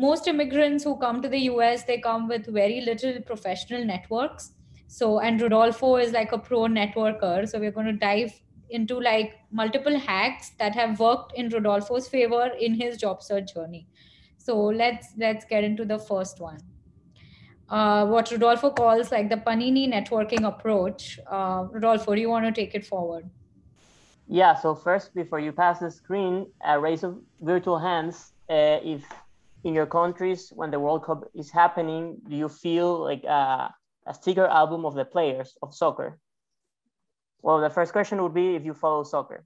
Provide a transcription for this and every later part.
most immigrants who come to the US, they come with very little professional networks. So, and Rodolfo is like a pro networker. So we're going to dive into like multiple hacks that have worked in Rodolfo's favor in his job search journey. So let's get into the first one. What Rodolfo calls like the Panini networking approach. Rodolfo, do you want to take it forward? Yeah, so first, before you pass the screen, a raise of virtual hands. If in your countries, when the World Cup is happening, do you feel like a sticker album of the players of soccer? Well, the first question would be if you follow soccer.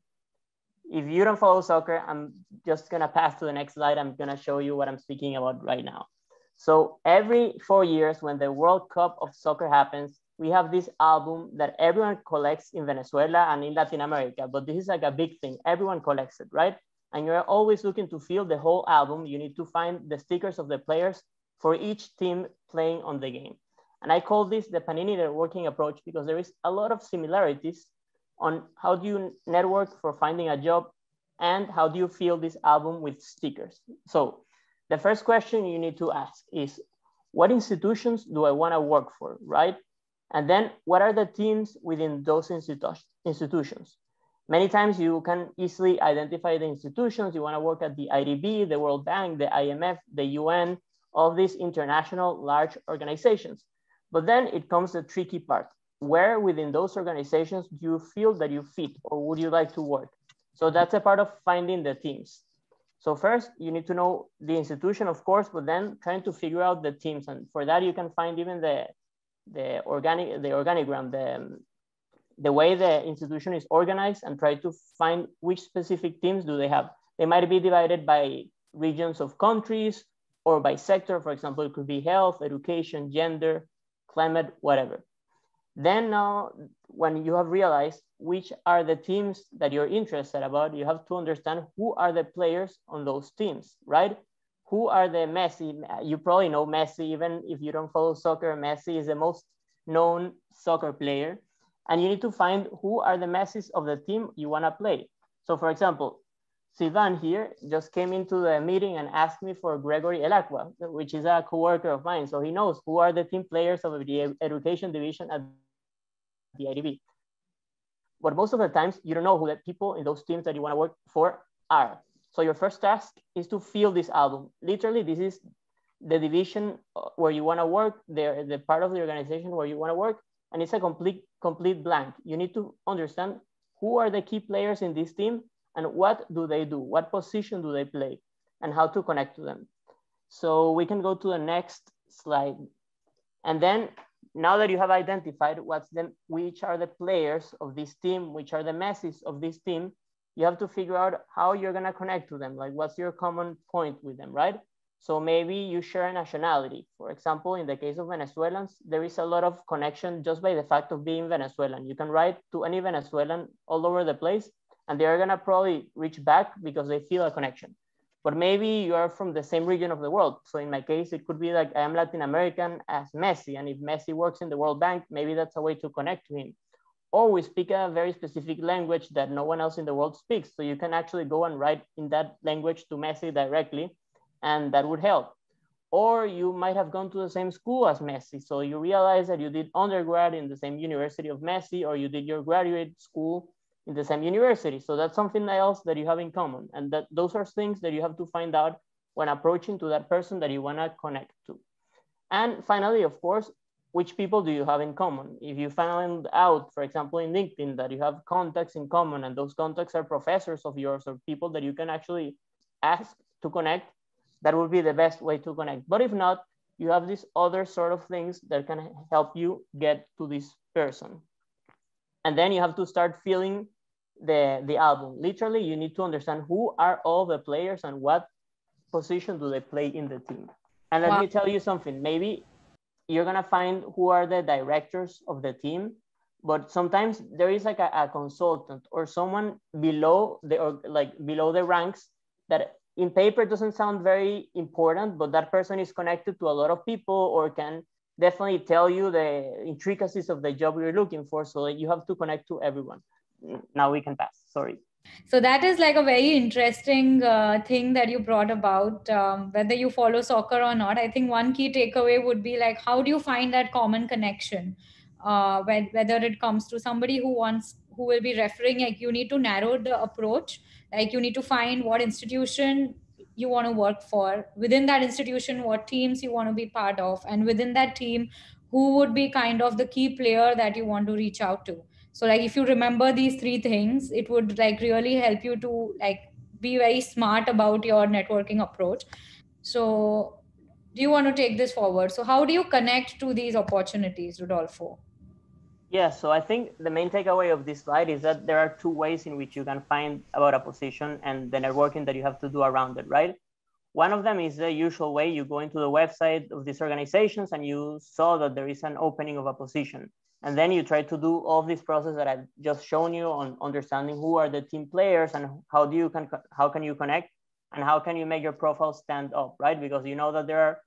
If you don't follow soccer, I'm just gonna pass to the next slide. I'm gonna show you what I'm speaking about right now. So every 4 years, when the World Cup of soccer happens, we have this album that everyone collects in Venezuela and in Latin America, but this is like a big thing. Everyone collects it, right? And you're always looking to fill the whole album. You need to find the stickers of the players for each team playing on the game. And I call this the Panini networking approach because there is a lot of similarities on how do you network for finding a job and how do you fill this album with stickers. So the first question you need to ask is, what institutions do I want to work for, right? And then what are the teams within those institutions? Many times you can easily identify the institutions. You want to work at the IDB, the World Bank, the IMF, the UN, all these international large organizations. But then it comes the tricky part. Where within those organizations do you feel that you fit or would you like to work? So that's a part of finding the teams. So first, you need to know the institution, of course, but then trying to figure out the teams. And for that, you can find even the organigram, the way the institution is organized, and try to find which specific teams do they have. They might be divided by regions of countries or by sector. For example, it could be health, education, gender, climate, whatever. Then now, when you have realized which are the teams that you're interested about, you have to understand who are the players on those teams, right? Who are the Messi? You probably know Messi, even if you don't follow soccer. Messi is the most known soccer player. And you need to find who are the Messis of the team you want to play. So for example, Sivan here just came into the meeting and asked me for Gregory Elacqua, which is a coworker of mine. So he knows who are the team players of the education division at the IDB. But most of the times, you don't know who the people in those teams that you want to work for are. So your first task is to fill this album. Literally, this is the division where you want to work, the part of the organization where you want to work, and it's a complete blank. You need to understand who are the key players in this team and what do they do, what position do they play, and how to connect to them. So we can go to the next slide. And then now that you have identified which are the players of this team, which are the Messis of this team, you have to figure out how you're gonna connect to them. Like what's your common point with them, right? So maybe you share a nationality. For example, in the case of Venezuelans, there is a lot of connection just by the fact of being Venezuelan. You can write to any Venezuelan all over the place, and they're gonna probably reach back because they feel a connection. But maybe you are from the same region of the world. So in my case, it could be like I am Latin American as Messi. And if Messi works in the World Bank, maybe that's a way to connect to him. Or we speak a very specific language that no one else in the world speaks. So you can actually go and write in that language to Messi directly, and that would help. Or you might have gone to the same school as Messi. So you realize that you did undergrad in the same university of Messi, or you did your graduate school in the same university. So that's something else that you have in common. And that those are things that you have to find out when approaching to that person that you want to connect to. And finally, of course, which people do you have in common? If you find out, for example, in LinkedIn that you have contacts in common and those contacts are professors of yours or people that you can actually ask to connect, that would be the best way to connect. But if not, you have these other sort of things that can help you get to this person. And then you have to start filling the album. Literally, you need to understand who are all the players and what position do they play in the team. And let me tell you something, maybe you're gonna find who are the directors of the team, but sometimes there is like a consultant or someone below the ranks that in paper doesn't sound very important, but that person is connected to a lot of people or can definitely tell you the intricacies of the job you're looking for, so that you have to connect to everyone. Now we can pass, sorry. So that is like a very interesting thing that you brought about, whether you follow soccer or not. I think one key takeaway would be like, how do you find that common connection? Whether it comes to somebody who will be referring, like you need to narrow the approach. Like you need to find what institution you want to work for. Within that institution, what teams you want to be part of. And within that team, who would be kind of the key player that you want to reach out to. So like if you remember these three things, it would like really help you to like be very smart about your networking approach. So do you want to take this forward? So how do you connect to these opportunities, Rodolfo? Yeah, so I think the main takeaway of this slide is that there are two ways in which you can find about a position and the networking that you have to do around it, right? One of them is the usual way. You go into the website of these organizations and you saw that there is an opening of a position. And then you try to do all this process that I've just shown you on understanding who are the team players and how can you connect and how can you make your profile stand up, right? Because you know that there are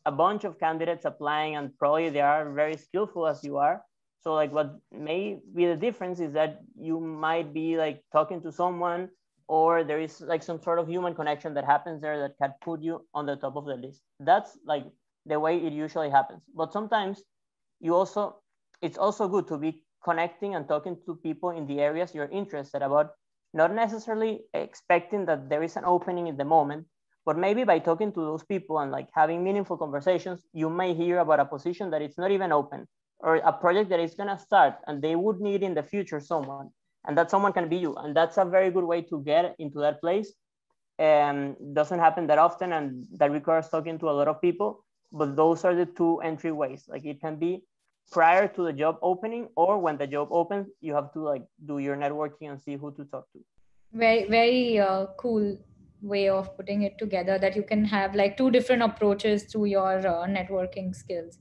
a bunch of candidates applying and probably they are very skillful as you are. So like what may be the difference is that you might be like talking to someone or there is like some sort of human connection that happens there that can put you on the top of the list. That's like the way it usually happens. But sometimes it's also good to be connecting and talking to people in the areas you're interested about, not necessarily expecting that there is an opening in the moment, but maybe by talking to those people and like having meaningful conversations, you may hear about a position that it's not even open or a project that is going to start and they would need in the future someone, and that someone can be you. And that's a very good way to get into that place. Doesn't happen that often and that requires talking to a lot of people, but those are the two entry ways. Like it can be prior to the job opening or when the job opens, you have to like do your networking and see who to talk to. Very, very cool way of putting it together, that you can have like two different approaches to your networking skills.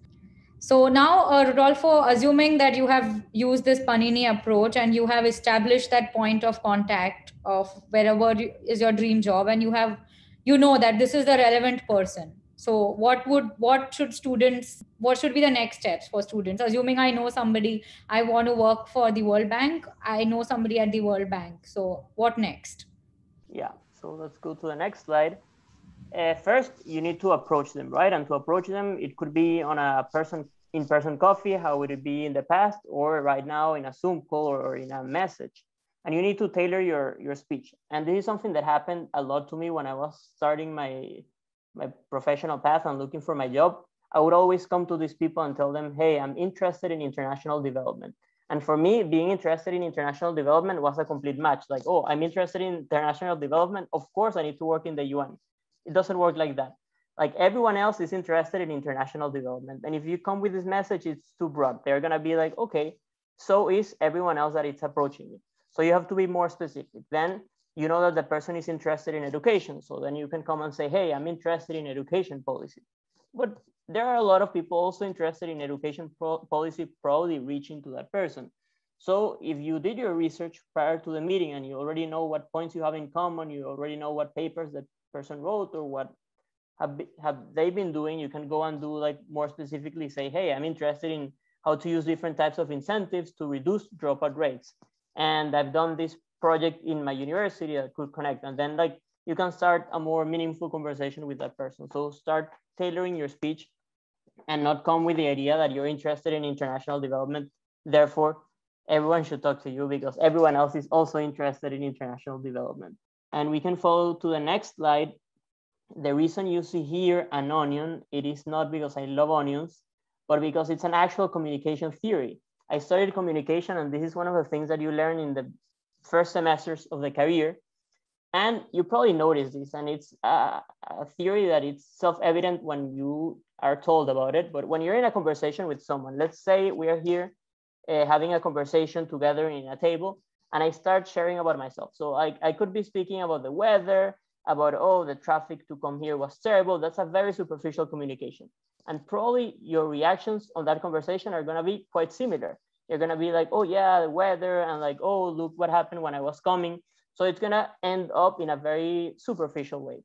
So now, Rodolfo, assuming that you have used this Panini approach and you have established that point of contact of wherever is your dream job, and you know that this is the relevant person. So what should be the next steps for students? Assuming I know somebody, I want to work for the World Bank, I know somebody at the World Bank. So what next? Yeah, so let's go to the next slide. First, you need to approach them, right? And to approach them, it could be on a in-person coffee, how would it be in the past, or right now in a Zoom call or in a message. And you need to tailor your speech. And this is something that happened a lot to me when I was starting my professional path and looking for my job. I would always come to these people and tell them, hey, I'm interested in international development. And for me, being interested in international development was a complete match. Like, oh, I'm interested in international development. Of course, I need to work in the UN. It doesn't work like that. Like everyone else is interested in international development. And if you come with this message, it's too broad. They're going to be like, okay, so is everyone else that it's approaching you. So you have to be more specific. Then you know that the person is interested in education. So then you can come and say, hey, I'm interested in education policy. But there are a lot of people also interested in education policy, probably reaching to that person. So if you did your research prior to the meeting and you already know what points you have in common, you already know what papers that person wrote or what have they been doing, you can go and do like more specifically say, hey, I'm interested in how to use different types of incentives to reduce dropout rates. And I've done this project in my university that could connect. And then like you can start a more meaningful conversation with that person. So start tailoring your speech and not come with the idea that you're interested in international development. Therefore, everyone should talk to you because everyone else is also interested in international development. And we can follow to the next slide. The reason you see here an onion, it is not because I love onions, but because it's an actual communication theory. I studied communication, and this is one of the things that you learn in the first semesters of the career. And you probably noticed this, and it's a theory that it's self-evident when you are told about it. But when you're in a conversation with someone, let's say we are here having a conversation together in a table, and I start sharing about myself. So I could be speaking about the weather, about, oh, the traffic to come here was terrible. That's a very superficial communication. And probably your reactions on that conversation are going to be quite similar. You're going to be like, oh, yeah, the weather, and like, oh, look what happened when I was coming. So it's going to end up in a very superficial way.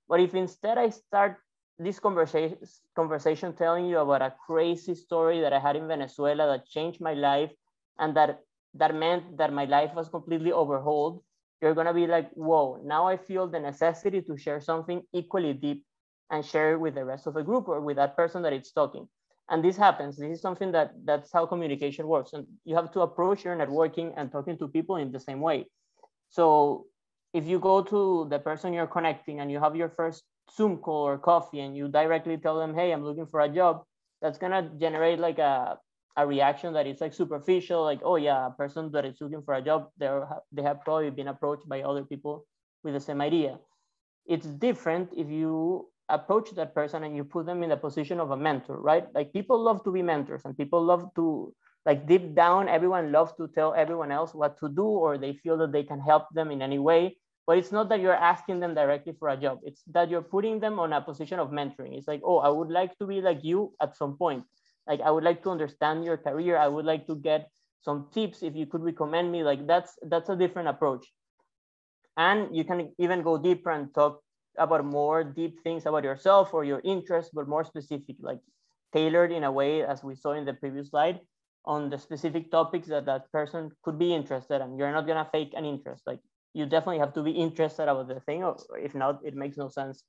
But if instead I start this conversation telling you about a crazy story that I had in Venezuela that changed my life, and that meant that my life was completely overhauled, you're gonna be like, whoa, now I feel the necessity to share something equally deep and share it with the rest of the group or with that person that it's talking. And this happens. This is something that's how communication works. And you have to approach your networking and talking to people in the same way. So if you go to the person you're connecting and you have your first Zoom call or coffee and you directly tell them, hey, I'm looking for a job, that's gonna generate like a reaction that is like superficial, like, oh yeah, a person that is looking for a job, they have probably been approached by other people with the same idea. It's different if you approach that person and you put them in the position of a mentor, right? Like people love to be mentors and people love to, like deep down, everyone loves to tell everyone else what to do, or they feel that they can help them in any way. But it's not that you're asking them directly for a job. It's that you're putting them on a position of mentoring. It's like, oh, I would like to be like you at some point. Like, I would like to understand your career. I would like to get some tips if you could recommend me. Like that's a different approach. And you can even go deeper and talk about more deep things about yourself or your interests, but more specific, like tailored in a way, as we saw in the previous slide, on the specific topics that that person could be interested in. You're not gonna fake an interest. Like you definitely have to be interested about the thing, or if not, it makes no sense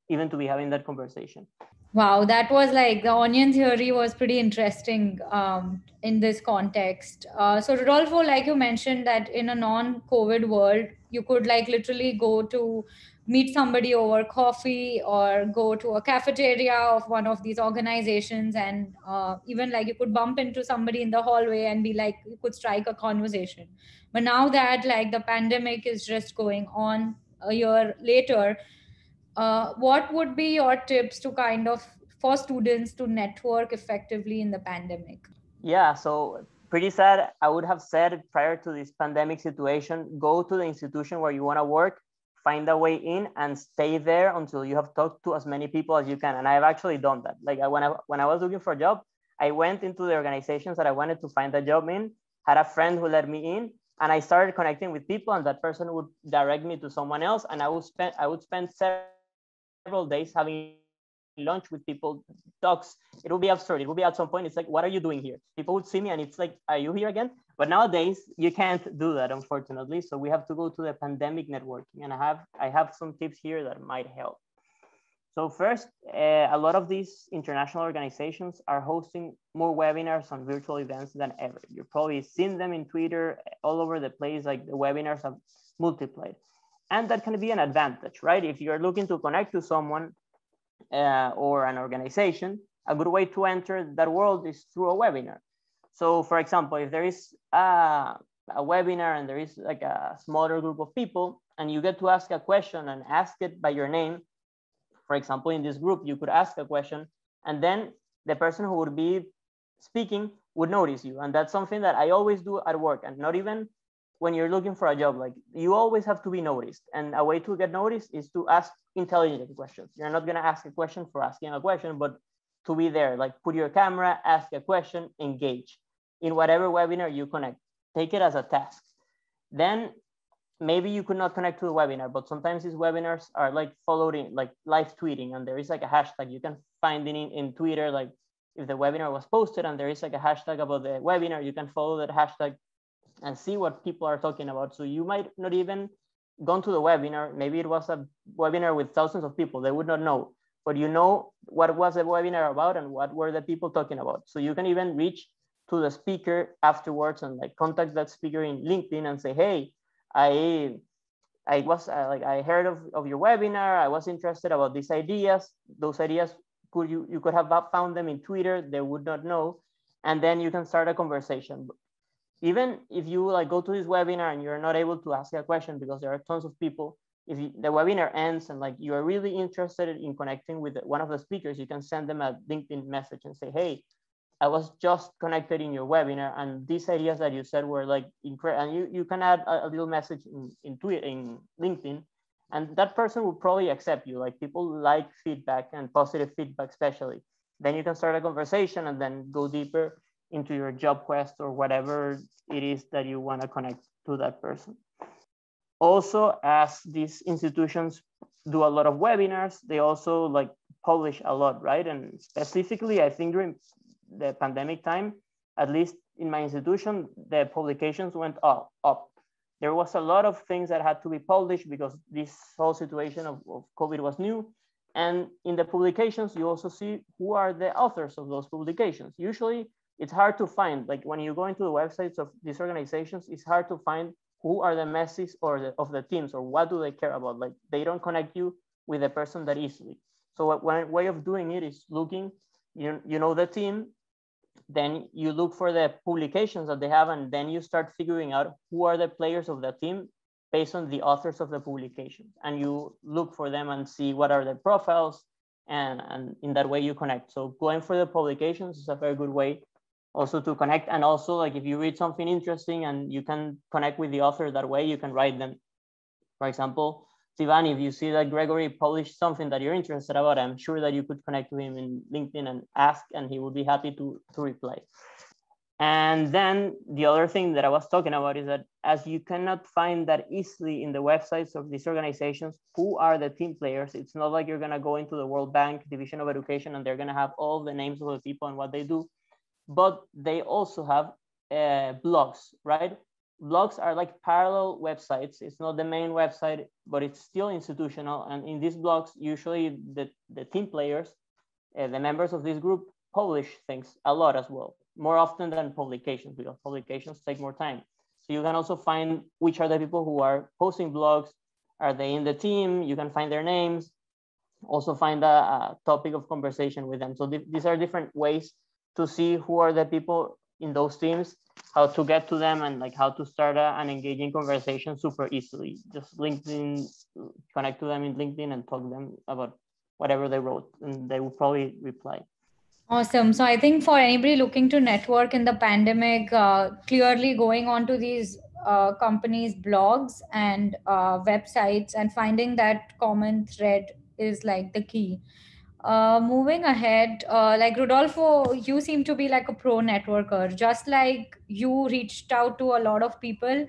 even to be having that conversation. Wow, that was like the onion theory was pretty interesting in this context. So, Rodolfo, like you mentioned, that in a non COVID world, you could like literally go to meet somebody over coffee or go to a cafeteria of one of these organizations, and even like you could bump into somebody in the hallway and be like, you could strike a conversation. But now that like the pandemic is just going on a year later, what would be your tips to kind of for students to network effectively in the pandemic? Yeah, so pretty sad. I would have said prior to this pandemic situation, go to the institution where you want to work, find a way in, and stay there until you have talked to as many people as you can. And I've actually done that. Like when I was looking for a job, I went into the organizations that I wanted to find a job in, had a friend who let me in, and I started connecting with people, and that person would direct me to someone else, and I would spend several days having lunch with people, talks. It will be absurd. It will be at some point, it's like, what are you doing here? People would see me and it's like, are you here again? But nowadays you can't do that, unfortunately. So we have to go to the pandemic networking, and I have some tips here that might help. So first, a lot of these international organizations are hosting more webinars on virtual events than ever. You've probably seen them in Twitter all over the place, like the webinars have multiplied. And that can be an advantage, right? If you're looking to connect to someone or an organization, a good way to enter that world is through a webinar. So for example, if there is a webinar and there is like a smaller group of people and you get to ask a question and ask it by your name, for example, in this group, you could ask a question and then the person who would be speaking would notice you. And that's something that I always do at work, and not even when you're looking for a job. Like, you always have to be noticed, and a way to get noticed is to ask intelligent questions. You're not going to ask a question for asking a question, but to be there, like put your camera, ask a question, engage in whatever webinar you connect. Take it as a task. Then maybe you could not connect to the webinar, but sometimes these webinars are like following, like live tweeting, and there is like a hashtag you can find in Twitter. Like if the webinar was posted and there is like a hashtag about the webinar, you can follow that hashtag and see what people are talking about. So you might not even gone to the webinar. Maybe it was a webinar with thousands of people. They would not know, but you know what was the webinar about and what were the people talking about. So you can even reach to the speaker afterwards and like contact that speaker in LinkedIn and say, hey, I heard of your webinar. I was interested about these ideas. Those ideas, you could have found them in Twitter. They would not know. And then you can start a conversation. Even if you like go to this webinar and you're not able to ask a question because there are tons of people, if the webinar ends and like you are really interested in connecting with one of the speakers, you can send them a LinkedIn message and say, hey, I was just connected in your webinar and these ideas that you said were like incredible. And you can add a little message in Twitter, in LinkedIn, and that person will probably accept you. Like, people like feedback and positive feedback, especially. Then you can start a conversation and then go deeper into your job quest or whatever it is that you want to connect to that person. Also, as these institutions do a lot of webinars, they also like publish a lot, right? And specifically, I think during the pandemic time, at least in my institution, the publications went up. there was a lot of things that had to be published because this whole situation of COVID was new. And in the publications, you also see who are the authors of those publications. Usually it's hard to find, like when you go into the websites of these organizations, it's hard to find who are the messages or of the teams, or what do they care about. Like they don't connect you with the person that easily. So one way of doing it is looking, you know the team, then you look for the publications that they have, and then you start figuring out who are the players of the team based on the authors of the publications, and you look for them and see what are their profiles, and in that way you connect. So going for the publications is a very good way also to connect. And also, like if you read something interesting and you can connect with the author that way, you can write them. For example, Sivan, if you see that Gregory published something that you're interested about, I'm sure that you could connect to him in LinkedIn and ask, and he would be happy to reply. And then the other thing that I was talking about is that as you cannot find that easily in the websites of these organizations, who are the team players? It's not like you're gonna go into the World Bank Division of Education and they're gonna have all the names of the people and what they do, but they also have blogs, right? Blogs are like parallel websites. It's not the main website, but it's still institutional. And in these blogs, usually the team players, the members of this group, publish things a lot as well, more often than publications, because publications take more time. So you can also find which are the people who are posting blogs. Are they in the team? You can find their names. Also find a topic of conversation with them. So these are different ways to see who are the people in those teams, how to get to them, and like how to start an engaging conversation super easily. Just LinkedIn, connect to them in LinkedIn and talk to them about whatever they wrote, and they will probably reply. Awesome. So I think for anybody looking to network in the pandemic, clearly going on to these companies' blogs and websites and finding that common thread is like the key. Moving ahead, like Rodolfo, you seem to be like a pro networker. Just like you reached out to a lot of people,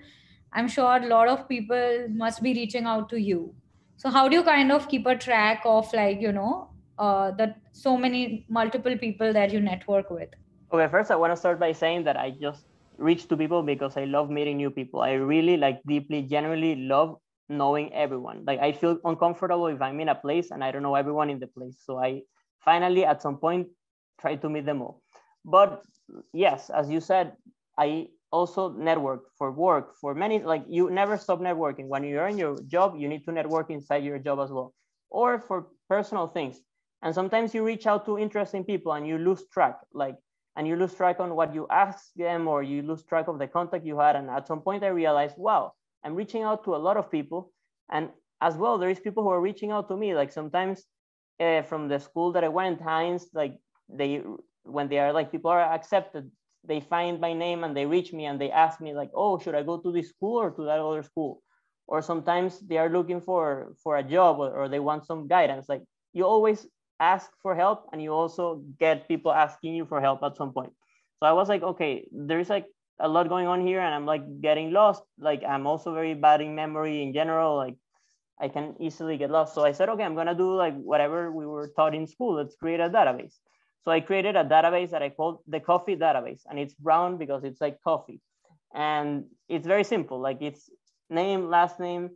I'm sure a lot of people must be reaching out to you. So how do you kind of keep a track of like, that so many multiple people that you network with? Okay, first I want to start by saying that I just reach to people because I love meeting new people. I really like deeply, genuinely love knowing everyone. Like I feel uncomfortable if I'm in a place and I don't know everyone in the place. So I finally at some point try to meet them all. But yes, as you said, I also network for work, for many, like you never stop networking. When you're in your job, you need to network inside your job as well, or for personal things. And sometimes you reach out to interesting people and you lose track, and you lose track on what you ask them, or you lose track of the contact you had. And at some point I realized, wow, I'm reaching out to a lot of people. And as well, there is people who are reaching out to me. Like sometimes from the school that I went, Heinz, like when they are like, people are accepted, they find my name and they reach me and they ask me like, oh, should I go to this school or to that other school? Or sometimes they are looking for a job, or they want some guidance. Like you always ask for help, and you also get people asking you for help at some point. So I was like, okay, there's like a lot going on here, and I'm like getting lost. Like I'm also very bad in memory in general. Like I can easily get lost. So I said, okay, I'm gonna do like whatever we were taught in school. Let's create a database. So I created a database that I called the coffee database, and it's brown because it's like coffee. And it's very simple. Like it's name, last name,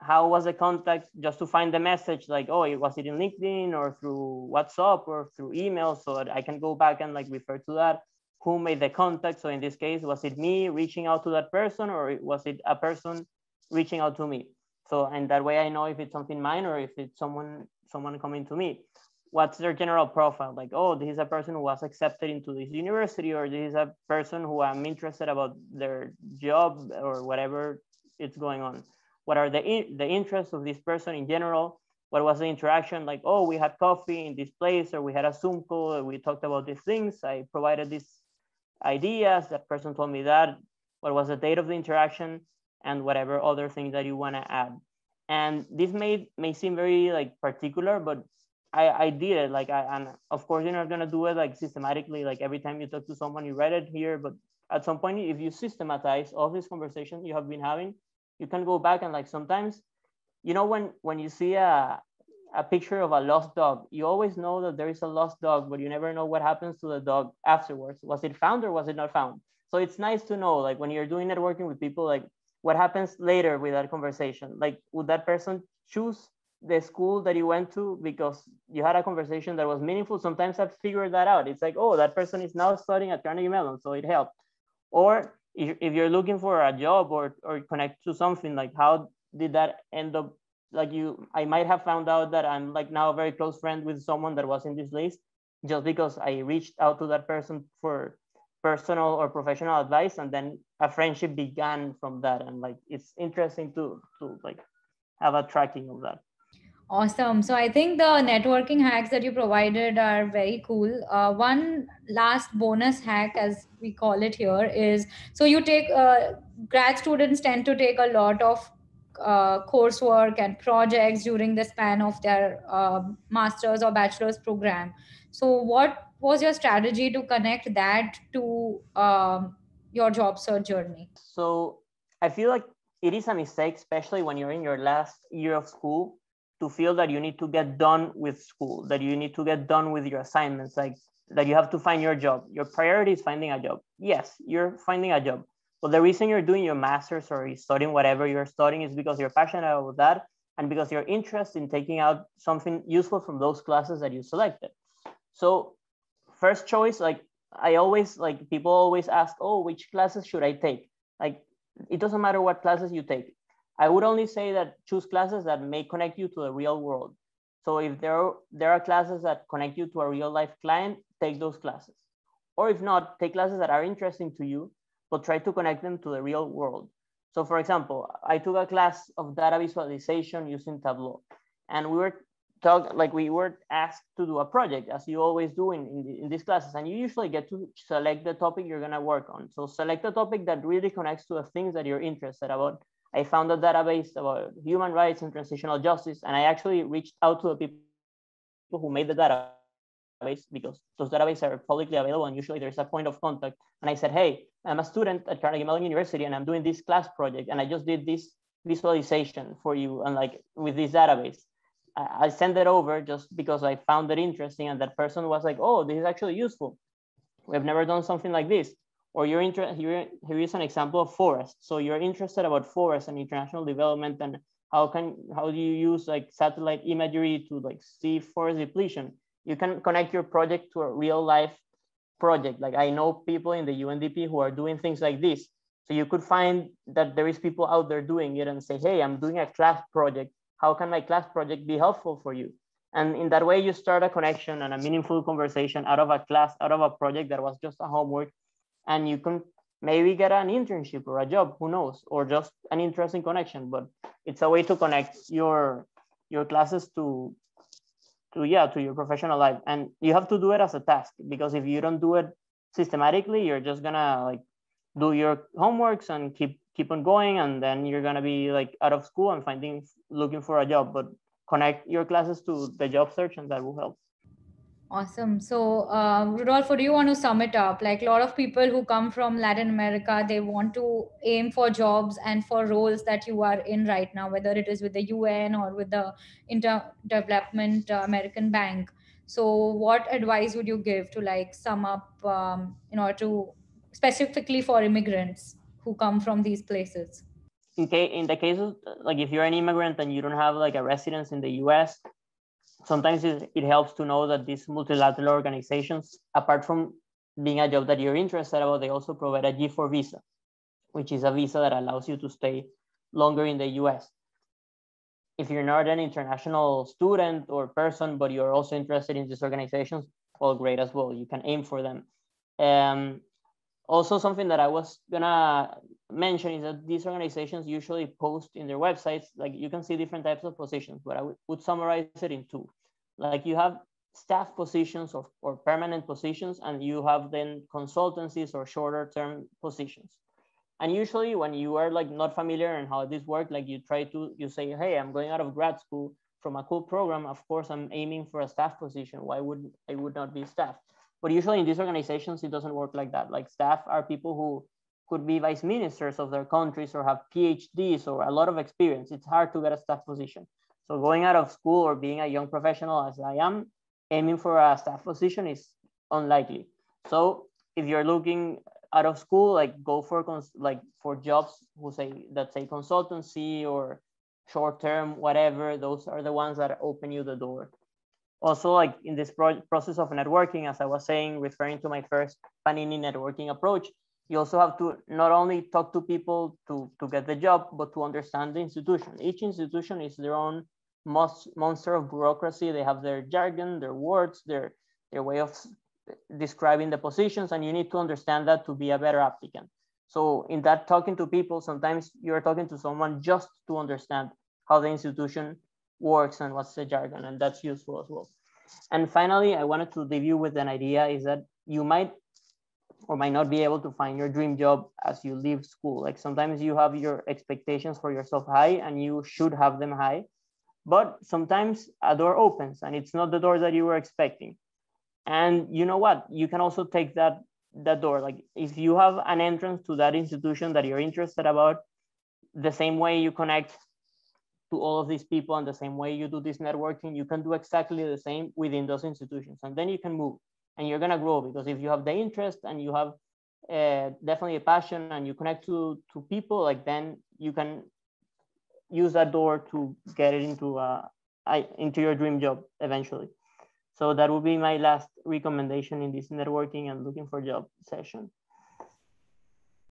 how was the contact, just to find the message, like, oh, was it in LinkedIn or through WhatsApp or through email, so that I can go back and like refer to that. Who made the contact? So in this case, was it me reaching out to that person, or was it a person reaching out to me? So, and that way I know if it's something mine or if it's someone coming to me. What's their general profile? Like, oh, this is a person who was accepted into this university, or this is a person who I'm interested about their job or whatever it's going on. What are the interests of this person in general? What was the interaction? Like, oh, we had coffee in this place, or we had a Zoom call, we talked about these things. I provided these ideas. That person told me that. What was the date of the interaction? And whatever other things that you want to add. And this may seem very like particular, but I did it. Like and of course you're not gonna do it like systematically. Like every time you talk to someone, you write it here. But at some point, if you systematize all these conversations you have been having, you can go back and like sometimes, you know, when you see a picture of a lost dog, you always know that there is a lost dog, but you never know what happens to the dog afterwards. Was it found or was it not found? So it's nice to know, like when you're doing networking with people, like what happens later with that conversation? Like, would that person choose the school that you went to because you had a conversation that was meaningful? Sometimes I've figured that out. It's like, oh, that person is now studying at Carnegie Mellon, so it helped. Or if you're looking for a job or connect to something, like how did that end up? Like I might have found out that I'm like now a very close friend with someone that was in this list just because I reached out to that person for personal or professional advice, and then a friendship began from that. And like it's interesting to like have a tracking of that. Awesome. So I think the networking hacks that you provided are very cool. One last bonus hack, as we call it here, is so you take grad students tend to take a lot of coursework and projects during the span of their master's or bachelor's program. So what was your strategy to connect that to your job search journey? So I feel like it is a mistake, especially when you're in your last year of school, to feel that you need to get done with school, that you need to get done with your assignments, like that you have to find your job. Your priority is finding a job. Yes, you're finding a job. But the reason you're doing your master's or you're studying whatever you're studying is because you're passionate about that and because you're interested in taking out something useful from those classes that you selected. So first choice, like I always like people always ask, oh, which classes should I take? Like it doesn't matter what classes you take. I would only say that choose classes that may connect you to the real world. So if there are classes that connect you to a real life client, take those classes. Or if not, take classes that are interesting to you, but try to connect them to the real world. So for example, I took a class of data visualization using Tableau, and we were asked to do a project, as you always do in these classes, and you usually get to select the topic you're gonna work on. So select a topic that really connects to the things that you're interested about. I found a database about human rights and transitional justice, and I actually reached out to the people who made the database because those databases are publicly available and usually there's a point of contact. And I said, hey, I'm a student at Carnegie Mellon University and I'm doing this class project and I just did this visualization for you and like with this database. I sent it over just because I found it interesting and that person was like, oh, this is actually useful. We've never done something like this. Or here is an example of forest. So you're interested about forest and international development and how do you use like satellite imagery to like see forest depletion? You can connect your project to a real life project. Like I know people in the UNDP who are doing things like this. So you could find that there is people out there doing it and say, hey, I'm doing a class project. How can my class project be helpful for you? And in that way, you start a connection and a meaningful conversation out of a class, out of a project that was just a homework. And you can maybe get an internship or a job, who knows, or just an interesting connection. But it's a way to connect your classes to your professional life. And you have to do it as a task, because if you don't do it systematically, you're just gonna like do your homeworks and keep on going, and then you're gonna be like out of school and looking for a job. But connect your classes to the job search, and that will help. Awesome. So, Rodolfo, do you want to sum it up? Like a lot of people who come from Latin America, they want to aim for jobs and for roles that you are in right now, whether it is with the UN or with the Inter-Development American Bank. So, what advice would you give to like sum up in order to specifically for immigrants who come from these places? In the case of like if you're an immigrant and you don't have like a residence in the US, sometimes it helps to know that these multilateral organizations, apart from being a job that you're interested about, they also provide a G4 visa, which is a visa that allows you to stay longer in the US. If you're not an international student or person, but you're also interested in these organizations, well, great as well. You can aim for them. Also, something that I was gonna mention is that these organizations usually post in their websites, like you can see different types of positions, but I would summarize it in two. Like you have staff positions or permanent positions, and you have then consultancies or shorter term positions. And usually when you are like not familiar in how this works, like you say, hey, I'm going out of grad school from a cool program. Of course, I'm aiming for a staff position. Why would I would not be staff? But usually in these organizations, it doesn't work like that. Like staff are people who could be vice ministers of their countries or have PhDs or a lot of experience. It's hard to get a staff position. So going out of school or being a young professional as I am, aiming for a staff position is unlikely. So if you're looking out of school, like go for for jobs that say consultancy or short term, whatever. Those are the ones that open you the door. Also, like in this process of networking, as I was saying, referring to my first Panini networking approach, you also have to not only talk to people to get the job, but to understand the institution. Each institution is their own monster of bureaucracy. They have their jargon, their words, their way of describing the positions, and you need to understand that to be a better applicant. So in that talking to people, sometimes you're talking to someone just to understand how the institution works and what's the jargon, and that's useful as well. And finally, I wanted to leave you with an idea, is that you might or might not be able to find your dream job as you leave school. Like sometimes you have your expectations for yourself high, and you should have them high, but sometimes a door opens and it's not the door that you were expecting. And you know what, you can also take that door. Like if you have an entrance to that institution that you're interested about, the same way you connect to all of these people and the same way you do this networking, you can do exactly the same within those institutions, and then you can move and you're gonna grow, because if you have the interest and you have definitely a passion and you connect to people, like then you can use that door to get it into your dream job eventually. So that would be my last recommendation in this networking and looking for job session.